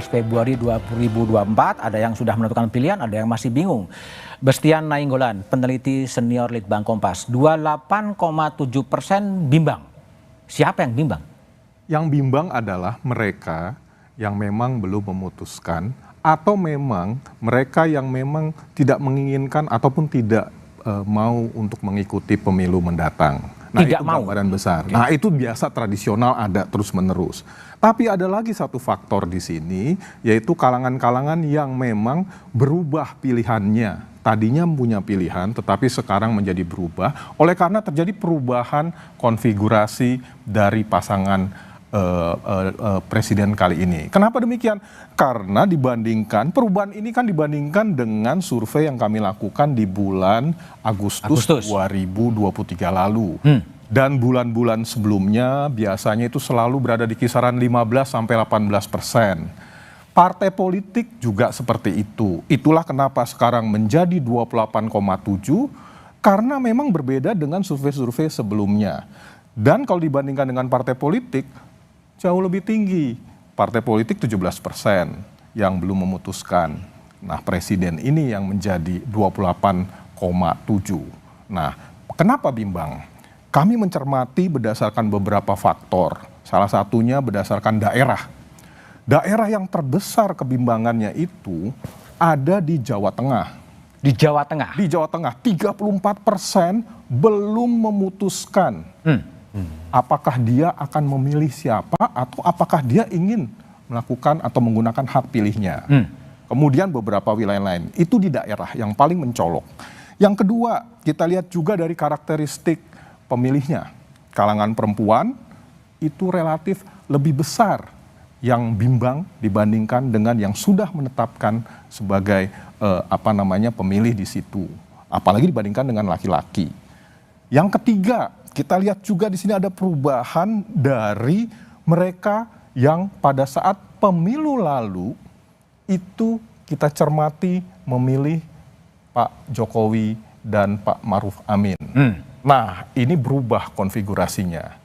Februari 2024, ada yang sudah menentukan pilihan, ada yang masih bingung. Bestian Nainggolan, peneliti senior Litbang Kompas, 28,7% bimbang. Siapa yang bimbang? Yang bimbang adalah mereka yang memang belum memutuskan, atau memang mereka yang memang tidak menginginkan ataupun tidak mau untuk mengikuti pemilu mendatang. Nah, tidak itu mau. gambaran besar. Okay. Nah, itu biasa tradisional ada terus-menerus. Tapi ada lagi satu faktor di sini, yaitu kalangan-kalangan yang memang berubah pilihannya. Tadinya punya pilihan, tetapi sekarang menjadi berubah oleh karena terjadi perubahan konfigurasi dari pasangan presiden kali ini. Kenapa demikian? Karena dibandingkan, perubahan ini kan dibandingkan dengan survei yang kami lakukan di bulan Agustus. 2023 lalu. Dan bulan-bulan sebelumnya biasanya itu selalu berada di kisaran 15-18%. Partai politik juga seperti itu. Itulah kenapa sekarang menjadi 28,7, karena memang berbeda dengan survei-survei sebelumnya. Dan kalau dibandingkan dengan partai politik, jauh lebih tinggi. Partai politik 17% yang belum memutuskan. Nah, presiden ini yang menjadi 28,7. Nah, kenapa bimbang? Kami mencermati berdasarkan beberapa faktor. Salah satunya berdasarkan daerah. Daerah yang terbesar kebimbangannya itu ada di Jawa Tengah. Di Jawa Tengah? Di Jawa Tengah, 34% belum memutuskan. Apakah dia akan memilih siapa atau apakah dia ingin melakukan atau menggunakan hak pilihnya. Kemudian beberapa wilayah lain, itu di daerah yang paling mencolok. Yang kedua, kita lihat juga dari karakteristik pemilihnya. Kalangan perempuan itu relatif lebih besar yang bimbang dibandingkan dengan yang sudah menetapkan sebagai pemilih di situ. Apalagi dibandingkan dengan laki-laki. Yang ketiga, kita lihat juga di sini ada perubahan dari mereka yang pada saat pemilu lalu itu kita cermati memilih Pak Jokowi dan Pak Maruf Amin. Nah, ini berubah konfigurasinya.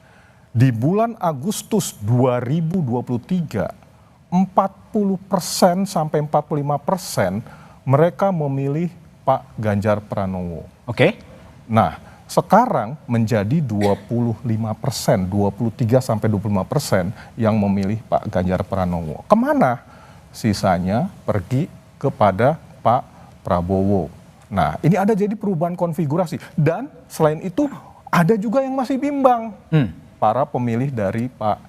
Di bulan Agustus 2023, 40% sampai 45% mereka memilih Pak Ganjar Pranowo. Oke. Nah, sekarang menjadi 25%, 23-25% yang memilih Pak Ganjar Pranowo. Kemana? Sisanya pergi kepada Pak Prabowo. Nah, ini ada jadi perubahan konfigurasi. Dan selain itu ada juga yang masih bimbang. Para pemilih dari Pak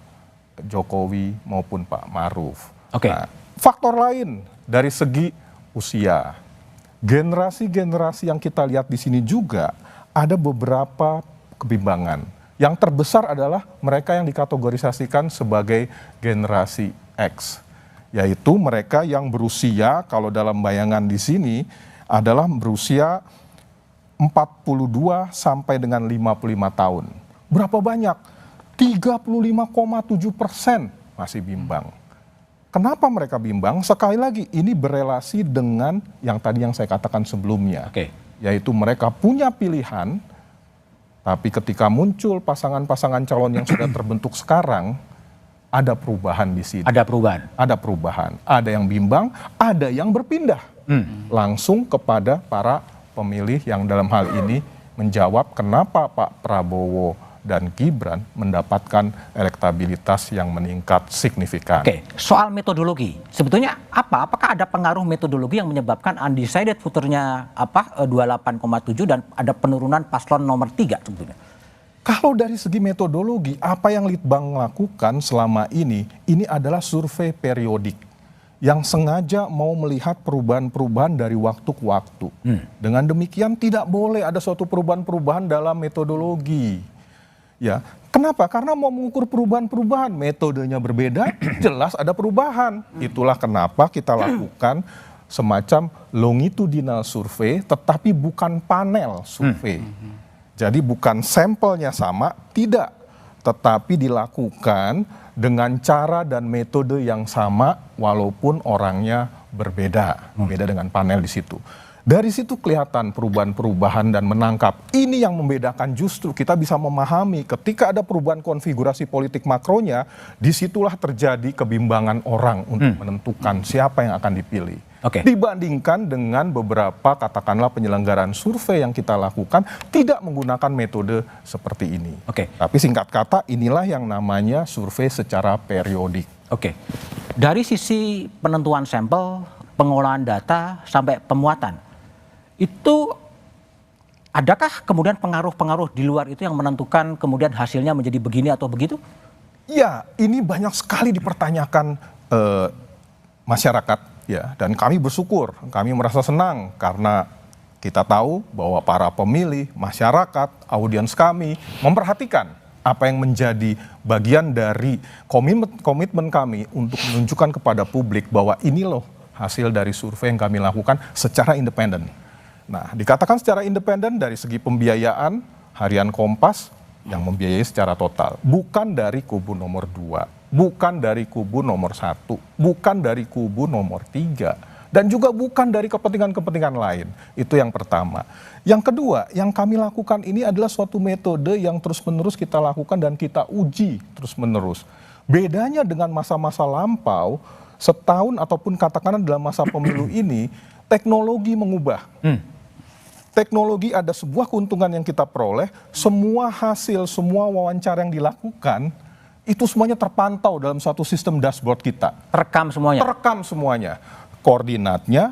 Jokowi maupun Pak Maruf. Nah, faktor lain dari segi usia. Generasi-generasi yang kita lihat di sini juga ada beberapa kebimbangan. Yang terbesar adalah mereka yang dikategorisasikan sebagai generasi X, yaitu mereka yang berusia, kalau dalam bayangan di sini adalah berusia 42 sampai dengan 55 tahun. Berapa banyak? 35,7% masih bimbang. Kenapa mereka bimbang? Sekali lagi, ini berelasi dengan yang tadi yang saya katakan sebelumnya. Yaitu mereka punya pilihan, tapi ketika muncul pasangan-pasangan calon yang sudah terbentuk sekarang, ada perubahan di sini. Ada perubahan? Ada perubahan. Ada yang bimbang, ada yang berpindah. Langsung kepada para pemilih yang dalam hal ini menjawab kenapa Pak Prabowo dan Gibran mendapatkan elektabilitas yang meningkat signifikan. Soal metodologi, sebetulnya apakah ada pengaruh metodologi yang menyebabkan undecided voternya 28,7 dan ada penurunan paslon nomor 3 sebetulnya? Kalau dari segi metodologi, apa yang Litbang lakukan selama ini adalah survei periodik yang sengaja mau melihat perubahan-perubahan dari waktu ke waktu. Dengan demikian tidak boleh ada suatu perubahan-perubahan dalam metodologi. Ya, kenapa? Karena mau mengukur perubahan-perubahan, metodenya berbeda, jelas ada perubahan. Itulah kenapa kita lakukan semacam longitudinal survei, tetapi bukan panel survei. Jadi bukan sampelnya sama, tidak. Tetapi dilakukan dengan cara dan metode yang sama, walaupun orangnya berbeda. Beda dengan panel di situ. Dari situ kelihatan perubahan-perubahan dan menangkap. Ini yang membedakan, justru kita bisa memahami ketika ada perubahan konfigurasi politik makronya, disitulah terjadi kebimbangan orang untuk menentukan siapa yang akan dipilih. Oke. Dibandingkan dengan beberapa katakanlah penyelenggaraan survei yang kita lakukan tidak menggunakan metode seperti ini. Oke. Tapi singkat kata, inilah yang namanya survei secara periodik. Oke. Dari sisi penentuan sampel, pengolahan data sampai pemuatan, itu adakah kemudian pengaruh-pengaruh di luar itu yang menentukan kemudian hasilnya menjadi begini atau begitu? Ya, ini banyak sekali dipertanyakan masyarakat ya, dan kami bersyukur, kami merasa senang karena kita tahu bahwa para pemilih, masyarakat, audiens kami memperhatikan apa yang menjadi bagian dari komitmen kami untuk menunjukkan kepada publik bahwa ini loh hasil dari survei yang kami lakukan secara independen. Nah, dikatakan secara independen dari segi pembiayaan, Harian Kompas yang membiayai secara total. Bukan dari kubu nomor 2, bukan dari kubu nomor 1, bukan dari kubu nomor 3, dan juga bukan dari kepentingan-kepentingan lain. Itu yang pertama. Yang kedua, yang kami lakukan ini adalah suatu metode yang terus-menerus kita lakukan dan kita uji terus-menerus. Bedanya dengan masa-masa lampau, setahun ataupun katakanlah dalam masa pemilu ini, teknologi mengubah. Teknologi ada sebuah keuntungan yang kita peroleh, semua hasil, semua wawancara yang dilakukan, itu semuanya terpantau dalam satu sistem dashboard kita. Terekam semuanya? Terekam semuanya. Koordinatnya,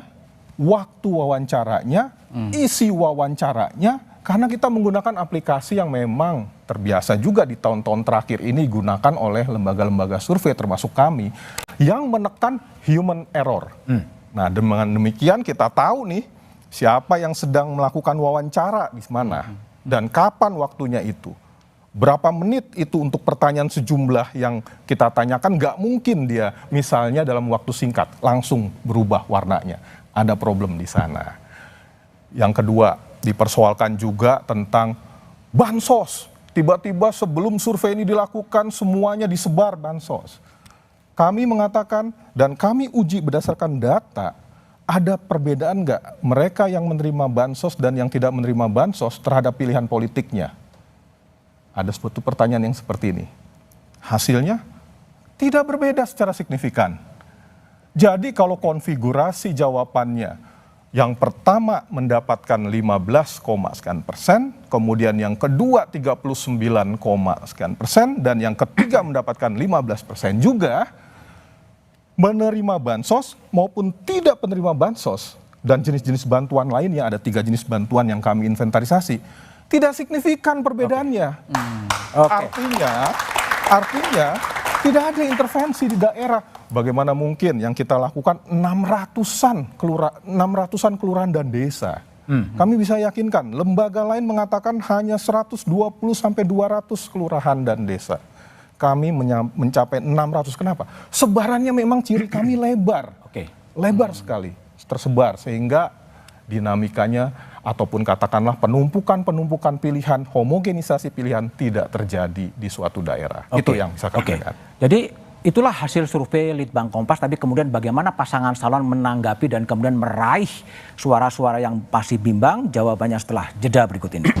waktu wawancaranya, isi wawancaranya, karena kita menggunakan aplikasi yang memang terbiasa juga di tahun-tahun terakhir ini digunakan oleh lembaga-lembaga survei termasuk kami, yang menekan human error. Nah, dengan demikian kita tahu nih, siapa yang sedang melakukan wawancara di mana dan kapan waktunya itu. Berapa menit itu untuk pertanyaan sejumlah yang kita tanyakan, nggak mungkin dia misalnya dalam waktu singkat langsung berubah warnanya. Ada problem di sana. Yang kedua, dipersoalkan juga tentang bansos. Tiba-tiba sebelum survei ini dilakukan semuanya disebar bansos. Kami mengatakan dan kami uji berdasarkan data, ada perbedaan nggak mereka yang menerima bansos dan yang tidak menerima bansos terhadap pilihan politiknya? Ada suatu pertanyaan yang seperti ini. Hasilnya tidak berbeda secara signifikan. Jadi kalau konfigurasi jawabannya, yang pertama mendapatkan 15,sekian%, kemudian yang kedua 39,sekian%, dan yang ketiga mendapatkan 15% juga, menerima bansos maupun tidak menerima bansos, dan jenis-jenis bantuan lainnya, ada 3 jenis bantuan yang kami inventarisasi, tidak signifikan perbedaannya. Artinya tidak ada intervensi di daerah. Bagaimana mungkin yang kita lakukan 600-an kelurahan dan desa. Kami bisa yakinkan, lembaga lain mengatakan hanya 120 sampai 200 kelurahan dan desa. Kami mencapai 600. Kenapa? Sebarannya memang ciri kami lebar. Lebar sekali tersebar, sehingga dinamikanya ataupun katakanlah penumpukan pilihan, homogenisasi pilihan tidak terjadi di suatu daerah. Itu yang bisa kami lihat. Jadi itulah hasil survei Litbang Kompas, tapi kemudian bagaimana pasangan calon menanggapi dan kemudian meraih suara-suara yang masih bimbang? Jawabannya setelah jeda berikut ini.